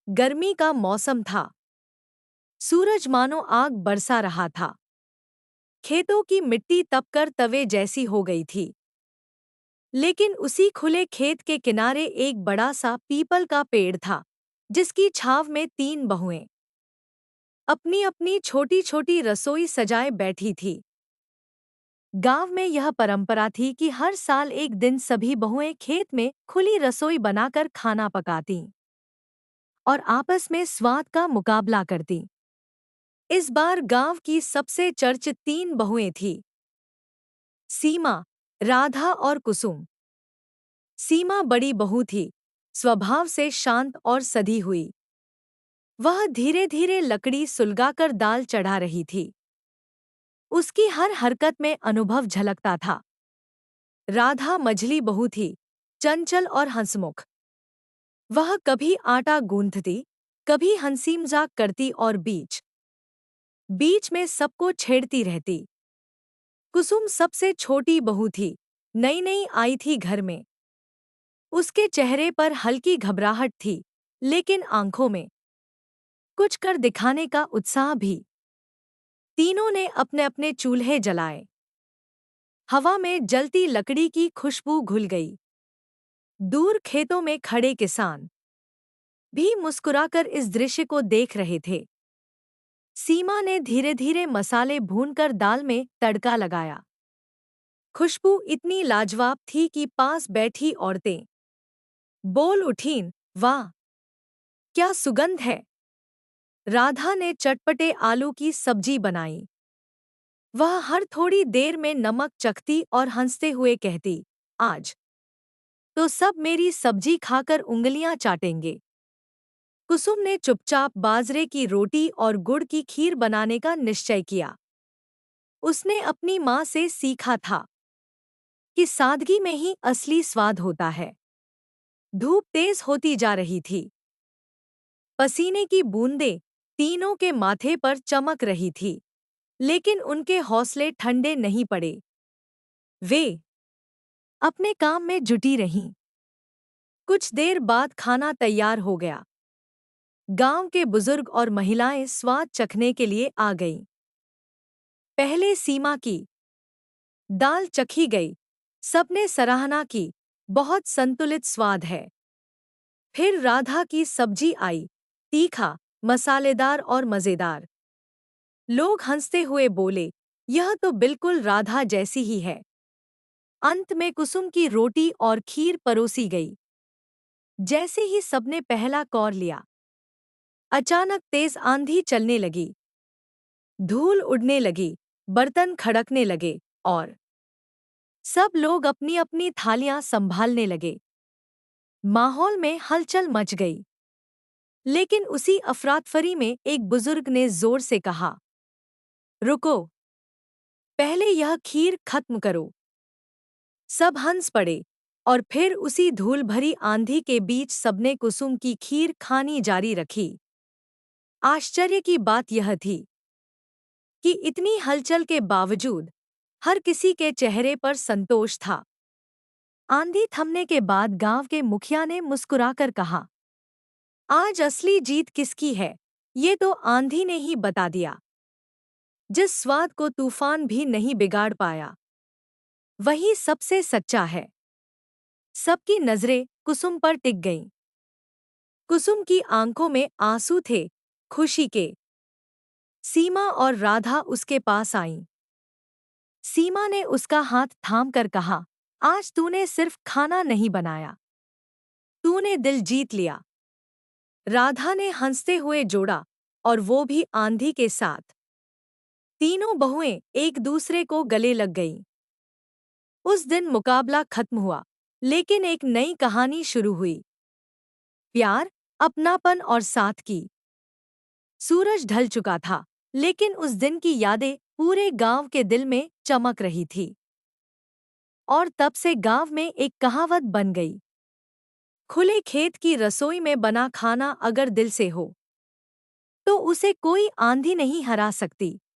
गर्मी का मौसम था। सूरज मानो आग बरसा रहा था। खेतों की मिट्टी तपकर तवे जैसी हो गई थी। लेकिन उसी खुले खेत के किनारे एक बड़ा सा पीपल का पेड़ था, जिसकी छांव में तीन बहुएं अपनी अपनी छोटी छोटी रसोई सजाए बैठी थी। गांव में यह परंपरा थी कि हर साल एक दिन सभी बहुएं खेत में खुली रसोई बनाकर खाना पकातीं और आपस में स्वाद का मुकाबला करतीं। इस बार गांव की सबसे चर्चित तीन बहुएं थीं: सीमा, राधा और कुसुम। सीमा बड़ी बहू थी, स्वभाव से शांत और सधी हुई। वह धीरे धीरे लकड़ी सुलगाकर दाल चढ़ा रही थी। उसकी हर हरकत में अनुभव झलकता था। राधा मझली बहू थी, चंचल और हंसमुख। वह कभी आटा गूंथती, कभी हंसी मजाक करती और बीच बीच में सबको छेड़ती रहती। कुसुम सबसे छोटी बहू थी, नई नई आई थी घर में। उसके चेहरे पर हल्की घबराहट थी, लेकिन आंखों में कुछ कर दिखाने का उत्साह भी। तीनों ने अपने अपने चूल्हे जलाए। हवा में जलती लकड़ी की खुशबू घुल गई। दूर खेतों में खड़े किसान भी मुस्कुराकर इस दृश्य को देख रहे थे। सीमा ने धीरे धीरे मसाले भूनकर दाल में तड़का लगाया। खुशबू इतनी लाजवाब थी कि पास बैठी औरतें बोल उठीं, वाह, क्या सुगंध है। राधा ने चटपटे आलू की सब्जी बनाई। वह हर थोड़ी देर में नमक चखती और हंसते हुए कहती, आज तो सब मेरी सब्जी खाकर उंगलियां चाटेंगे। कुसुम ने चुपचाप बाजरे की रोटी और गुड़ की खीर बनाने का निश्चय किया। उसने अपनी माँ से सीखा था कि सादगी में ही असली स्वाद होता है। धूप तेज होती जा रही थी। पसीने की बूंदें तीनों के माथे पर चमक रही थी, लेकिन उनके हौसले ठंडे नहीं पड़े। वे अपने काम में जुटी रहीं। कुछ देर बाद खाना तैयार हो गया। गांव के बुजुर्ग और महिलाएं स्वाद चखने के लिए आ गईं। पहले सीमा की दाल चखी गई। सबने सराहना की, बहुत संतुलित स्वाद है। फिर राधा की सब्जी आई, तीखा, मसालेदार और मजेदार। लोग हंसते हुए बोले, यह तो बिल्कुल राधा जैसी ही है। अंत में कुसुम की रोटी और खीर परोसी गई। जैसे ही सबने पहला कौर लिया, अचानक तेज आंधी चलने लगी। धूल उड़ने लगी, बर्तन खड़कने लगे और सब लोग अपनी अपनी थालियां संभालने लगे। माहौल में हलचल मच गई। लेकिन उसी अफरातफरी में एक बुजुर्ग ने जोर से कहा, रुको, पहले यह खीर खत्म करो। सब हंस पड़े और फिर उसी धूल भरी आंधी के बीच सबने कुसुम की खीर खानी जारी रखी। आश्चर्य की बात यह थी कि इतनी हलचल के बावजूद हर किसी के चेहरे पर संतोष था। आंधी थमने के बाद गांव के मुखिया ने मुस्कुराकर कहा, आज असली जीत किसकी है, ये तो आंधी ने ही बता दिया। जिस स्वाद को तूफान भी नहीं बिगाड़ पाया, वही सबसे सच्चा है। सबकी नजरें कुसुम पर टिक गईं। कुसुम की आंखों में आंसू थे, खुशी के। सीमा और राधा उसके पास आईं। सीमा ने उसका हाथ थामकर कहा, आज तूने सिर्फ खाना नहीं बनाया, तूने दिल जीत लिया। राधा ने हंसते हुए जोड़ा, और वो भी आंधी के साथ। तीनों बहुएं एक दूसरे को गले लग गईं। उस दिन मुकाबला खत्म हुआ, लेकिन एक नई कहानी शुरू हुई। प्यार, अपनापन और साथ की। सूरज ढल चुका था, लेकिन उस दिन की यादें पूरे गांव के दिल में चमक रही थी। और तब से गांव में एक कहावत बन गई, खुले खेत की रसोई में बना खाना अगर दिल से हो, तो उसे कोई आंधी नहीं हरा सकती।